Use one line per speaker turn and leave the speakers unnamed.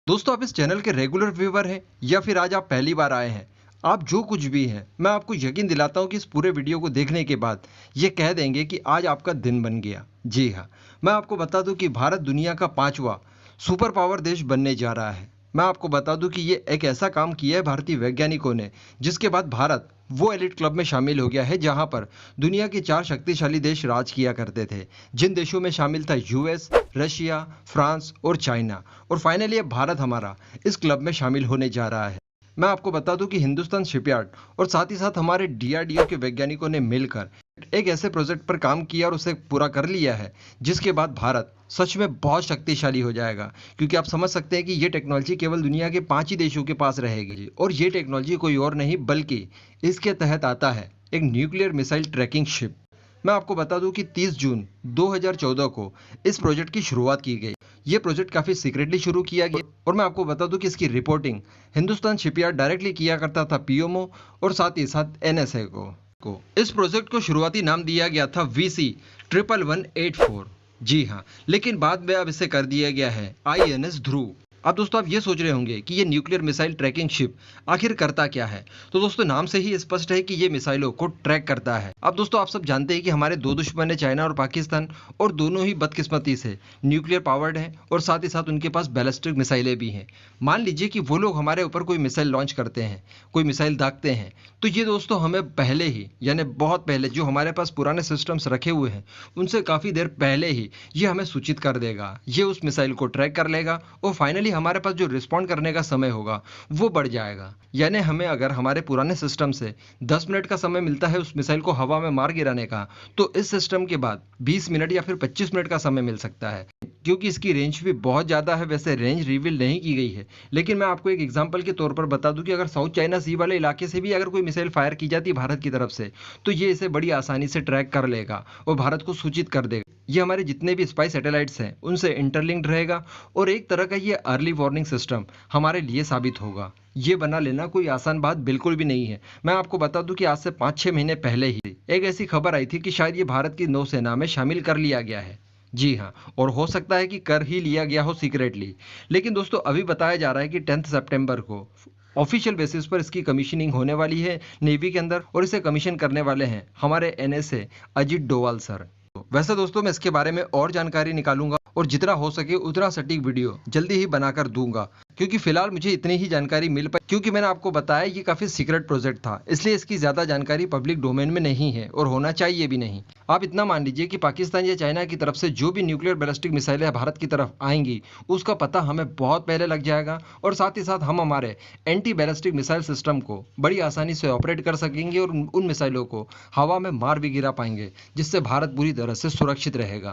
दोस्तों, आप इस चैनल के रेगुलर व्यूअर हैं या फिर आज आप पहली बार आए हैं। आप जो कुछ भी हैं, मैं आपको यकीन दिलाता हूं कि इस पूरे वीडियो को देखने के बाद ये कह देंगे कि आज आपका दिन बन गया। जी हाँ, मैं आपको बता दूं कि भारत दुनिया का 5वां सुपर पावर देश बनने जा रहा है। मैं आपको बता दूं कि ये एक ऐसा काम किया है भारतीय वैज्ञानिकों ने, जिसके बाद भारत वो एलिट क्लब में शामिल हो गया है जहां पर दुनिया के 4 शक्तिशाली देश राज किया करते थे, जिन देशों में शामिल था यूएस, रशिया, फ्रांस और चाइना। और फाइनली अब भारत हमारा इस क्लब में शामिल होने जा रहा है। मैं आपको बता दूं कि हिंदुस्तान शिपयार्ड और साथ ही साथ हमारे डीआरडीओ के वैज्ञानिकों ने मिलकर एक ऐसे प्रोजेक्ट पर काम किया और उसे पूरा कर लिया है, जिसके बाद भारत सच में बहुत शक्तिशाली हो जाएगा। क्योंकि आप समझ सकते हैं कि ये टेक्नोलॉजी केवल दुनिया के 5 ही देशों के पास रहेगी और ये टेक्नोलॉजी कोई और नहीं बल्कि इसके तहत आता है एक न्यूक्लियर मिसाइल ट्रैकिंग शिप। मैं आपको बता दूं कि 30 जून 2014 को इस प्रोजेक्ट की शुरुआत की गई। ये प्रोजेक्ट काफ़ी सीक्रेटली शुरू किया गया और मैं आपको बता दूं कि इसकी रिपोर्टिंग हिंदुस्तान शिपयार्ड डायरेक्टली किया करता था पीएमओ और साथ ही साथ एनएसए को। इस प्रोजेक्ट को शुरुआती नाम दिया गया था VC 11184। जी हाँ, लेकिन बाद में अब इसे कर दिया गया है INS ध्रुव। अब दोस्तों, आप ये सोच रहे होंगे कि ये न्यूक्लियर मिसाइल ट्रैकिंग शिप आखिर करता क्या है। तो दोस्तों, नाम से ही स्पष्ट है कि ये मिसाइलों को ट्रैक करता है। अब दोस्तों, आप सब जानते हैं कि हमारे दो दुश्मन है, चाइना और पाकिस्तान, और दोनों ही बदकिस्मती से न्यूक्लियर पावर्ड हैं और साथ ही साथ उनके पास बैलिस्टिक मिसाइलें भी हैं। मान लीजिए कि वो लोग हमारे ऊपर कोई मिसाइल लॉन्च करते हैं, कोई मिसाइल दागते हैं, तो ये दोस्तों हमें पहले ही, यानी बहुत पहले, जो हमारे पास पुराने सिस्टम्स रखे हुए हैं उनसे काफ़ी देर पहले ही ये हमें सूचित कर देगा। ये उस मिसाइल को ट्रैक कर लेगा और फाइनली हमारे पास जो रिस्पॉन्ड करने का समय होगा वो बढ़ जाएगा। यानी हमें अगर हमारे पुराने सिस्टम से 10 मिनट का समय मिलता है उस मिसाइल को हवा में मार गिराने का, तो इस सिस्टम के बाद 20 मिनट या फिर 25 मिनट का समय मिल सकता है। क्योंकि इसकी रेंज भी बहुत ज़्यादा है। वैसे रेंज रिवील नहीं की गई है, लेकिन मैं आपको एक एग्जांपल के तौर पर बता दूं कि अगर साउथ चाइना सी वाले इलाके से भी अगर कोई मिसाइल फायर की जाती है भारत की तरफ से, तो ये इसे बड़ी आसानी से ट्रैक कर लेगा और भारत को सूचित कर देगा। ये हमारे जितने भी स्पाई सैटेलाइट्स हैं उनसे इंटरलिंक्ड रहेगा और एक तरह का ये अर्ली वार्निंग सिस्टम हमारे लिए साबित होगा। ये बना लेना कोई आसान बात बिल्कुल भी नहीं है। मैं आपको बता दूं कि आज से 5-6 महीने पहले ही एक ऐसी खबर आई थी कि शायद ये भारत की नौसेना में शामिल कर लिया गया है। जी हाँ, और हो सकता है कि कर ही लिया गया हो सीक्रेटली। लेकिन दोस्तों, अभी बताया जा रहा है कि 10 सितंबर को ऑफिशियल बेसिस पर इसकी कमीशनिंग होने वाली है नेवी के अंदर, और इसे कमीशन करने वाले हैं हमारे NSA अजित डोवाल सर। वैसे दोस्तों, मैं इसके बारे में और जानकारी निकालूंगा और जितना हो सके उतना सटीक वीडियो जल्दी ही बनाकर दूंगा। क्योंकि फिलहाल मुझे इतनी ही जानकारी मिल पाई, क्योंकि मैंने आपको बताया ये काफ़ी सीक्रेट प्रोजेक्ट था, इसलिए इसकी ज़्यादा जानकारी पब्लिक डोमेन में नहीं है और होना चाहिए भी नहीं। आप इतना मान लीजिए कि पाकिस्तान या चाइना की तरफ से जो भी न्यूक्लियर बैलिस्टिक मिसाइलें भारत की तरफ आएंगी उसका पता हमें बहुत पहले लग जाएगा और साथ ही साथ हम हमारे एंटी बैलिस्टिक मिसाइल सिस्टम को बड़ी आसानी से ऑपरेट कर सकेंगे और उन मिसाइलों को हवा में मार भी गिरा पाएंगे, जिससे भारत पूरी तरह से सुरक्षित रहेगा।